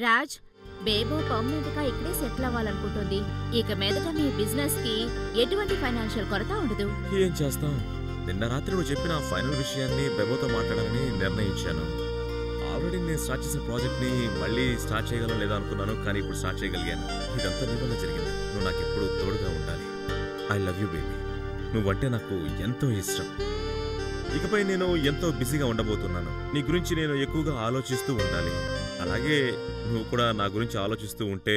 Raj, బేబో permanent గా ఇక్కడే settle అవ్వాలనుకుంటుంది. ఇక మీదట మీ బిజినెస్ కి ఎటువంటి ఫైనాన్షియల్ కొరత ఉండదు. ఏం చేస్తాం, నిన్న రాత్రి నువ్వు చెప్పిన ఫైనల్ విషయాన్ని బేబోతో మాట్లాడాలని నిర్ణయించాను. ఆల్రెడీ నేను స్టార్ట్ చేసిన ప్రాజెక్ట్ ని మళ్ళీ స్టార్ట్ చేయగలం లేదా అనుకున్నాను, కానీ ఇప్పుడు స్టార్ట్ చేయగలిగాను. ఇదంతా నీ వల్ల జరిగింది. నువ్వు నాకు ఎప్పుడు తోడుగా ఉండాలి. I love you baby. నువ్వంటే నాకు ఎంతో ఇష్టం. ఇకపై నేను ఎంతో బిజీగా ఉండబోతున్నాను. నీ గురించి నేను ఎక్కువగా ఆలోచిస్తూ ఉండాలి. అలాగే నువ్వు కూడా నా గురించి ఆలోచిస్తూ ఉంటే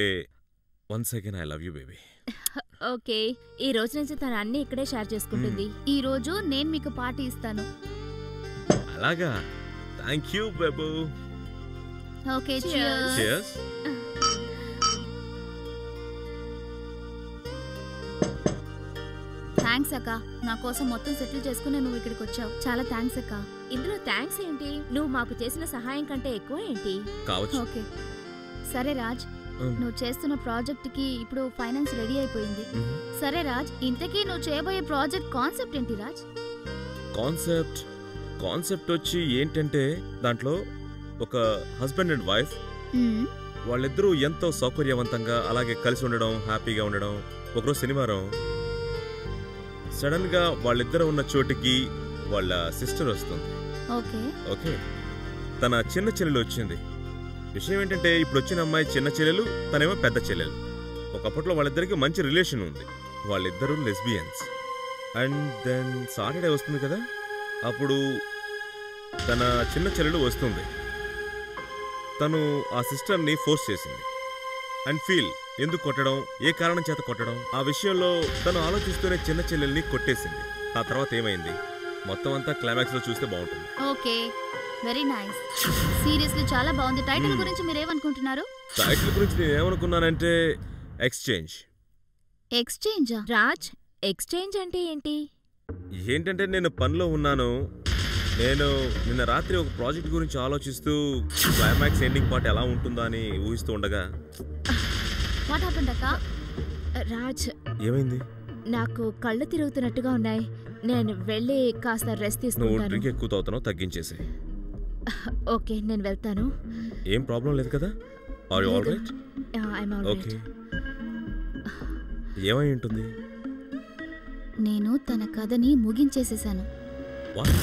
once again I love you baby. Okay, ఈ రోజు నుంచి తను అన్ని ఇక్కడే షేర్ చేసుకుంటుంది. ఈ రోజు నేను మీకు పార్టీ ఇస్తాను. అలాగా, థ్యాంక్ యూ బేబూ. Okay, cheers. థ్యాంక్స్ అక్క, నా కోసం మొత్తం సెటిల్ చేసుకుని నువ్వు ఇక్కడికి వచ్చావు. చాలా థ్యాంక్స్ అక్క. ఇందులో థ్యాంక్స్ ఏంటి? నువ్వు మాకు చేసిన సహాయం కంటే ఎక్కువ ఏంటి? కావచ్చు. ఓకే సరే రాజ్, నువ్వు చేస్తున్న ప్రాజెక్ట్ కి ఇప్పుడు ఫైనాన్స్ రెడీ అయిపోయింది. సరే రాజ్, ఇంతకీ నువ్వు చేయబోయే ప్రాజెక్ట్ కాన్సెప్ట్ ఏంటి రాజ్? కాన్సెప్ట్ వచ్చి ఏంటంటే, దాంట్లో ఒక హస్బెండ్ అండ్ వైఫ్ వాళ్ళిద్దరూ ఎంతో సౌకర్యవంతంగా అలాగే కలిసి ఉండడం, హ్యాపీగా ఉండడం. ఒకరోజు శనివారం సడన్ గా వాళ్ళిద్దరు ఉన్న చోటికి వాళ్ళ సిస్టర్ వస్తుంది. ఓకే, తన చిన్న చెల్లెలు వచ్చింది. విషయం ఏంటంటే, ఇప్పుడు వచ్చిన అమ్మాయి చిన్న చెల్లెలు, తనేమో పెద్ద చెల్లెలు. ఒకప్పట్లో వాళ్ళిద్దరికి మంచి రిలేషన్ ఉంది. వాళ్ళిద్దరూ లెస్బియన్స్. అండ్ దెన్ సాటర్డే వస్తుంది కదా, అప్పుడు తన చిన్న చెల్లెలు వస్తుంది. తను ఆ సిస్టర్ని ఫోర్స్ చేసింది. అండ్ ఫీల్ ఎందుకు కొట్టడం, ఏ కారణం చేత కొట్టడం, ఆ విషయంలో తను ఆలోచిస్తూనే చిన్న చెల్లెల్ని కొట్టేసింది. ఆ తర్వాత ఏమైంది మొత్తం అంతా క్లైమాక్స్ లో చూస్తే బాగుంటుంది. Okay, very nice. సీరియస్లీ చాలా బాగుంది. టైటిల్ గురించి మీరేమనుకుంటున్నారు? టైటిల్ గురించి నేను ఏమనుకున్నానంటే ఎక్స్చేంజ్. ఎక్స్చేంజా? రాజ్, ఎక్స్చేంజ్ అంటే ఏంటి? ఏంటంటే, నేను పనిలో ఉన్నాను. నేను నిన్న రాత్రి ఒక ప్రాజెక్ట్ గురించి ఆలోచిస్తూ క్లైమాక్స్ ఎండింగ్ పార్ట్ ఎలా ఉంటుందా అని ఊహిస్తూ ఉండగా వాట్ హ్యాపెండ్ అక్క? రాజ్, ఏమైంది? నాకు కళ్ళు తిరుగుతున్నట్టుగా ఉన్నాయి. నేను వెళ్ళి కాస్త రెస్ట్ నువ్వు తీసుకుంటాను. డ్రింక్ ఎక్కువ తాగుతున్నావు, తగ్గించేసి. ఓకే, నేను వెళ్తాను. ఏం ప్రాబ్లం లేదు కదా? Are you all right? I'm all right. Okay, ఏమై ఉంటుంది? నేను తన కథని ముగించేసేసాను. వాట్?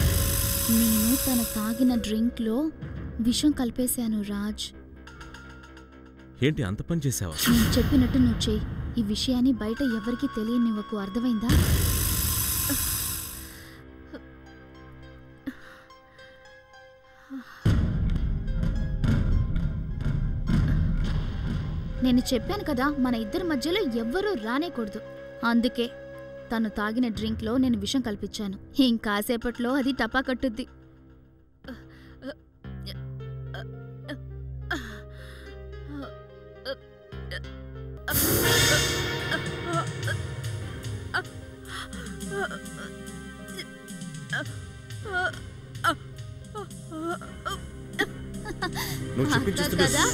నేను తన తాగిన డ్రింక్లో విషం కలిపేశాను రాజ్. ఏంటి అంత పని చేసావా? నేను చెప్పినట్టు నువ్వు చెయ్యి. ఈ విషయాన్ని బయట ఎవరికీ తెలియనివ్వకు, అర్థమైందా? నేను చెప్పాను కదా, మన ఇద్దరి మధ్యలో ఎవ్వరూ రానేకూడదు. అందుకే తను తాగిన డ్రింక్లో నేను విషం కల్పించాను. ఇంకాసేపట్లో అది టపా కట్టుద్ది.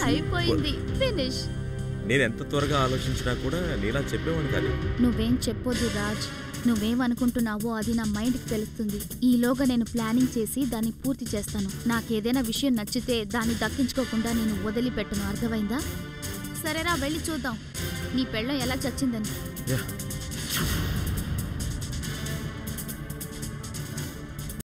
అయిపోయింది, ఫినిష్. నేను ఎంత త్వరగా ఆలోచించినా కూడా నీలా చెప్పేవాడిని కాదు. నువ్వేం చెప్పొద్దు రాజ్. నువ్వేమనుకుంటున్నావో అది నా మైండ్కి తెలుస్తుంది. ఈలోగా నేను ప్లానింగ్ చేసి దాన్ని పూర్తి చేస్తాను. నాకేదైనా విషయం నచ్చితే దాన్ని దక్కించుకోకుండా నేను వదిలిపెట్టను, అర్థమైందా? సరేరా, వెళ్ళి చూద్దాం నీ పెళ్ళం ఎలా చచ్చిందని.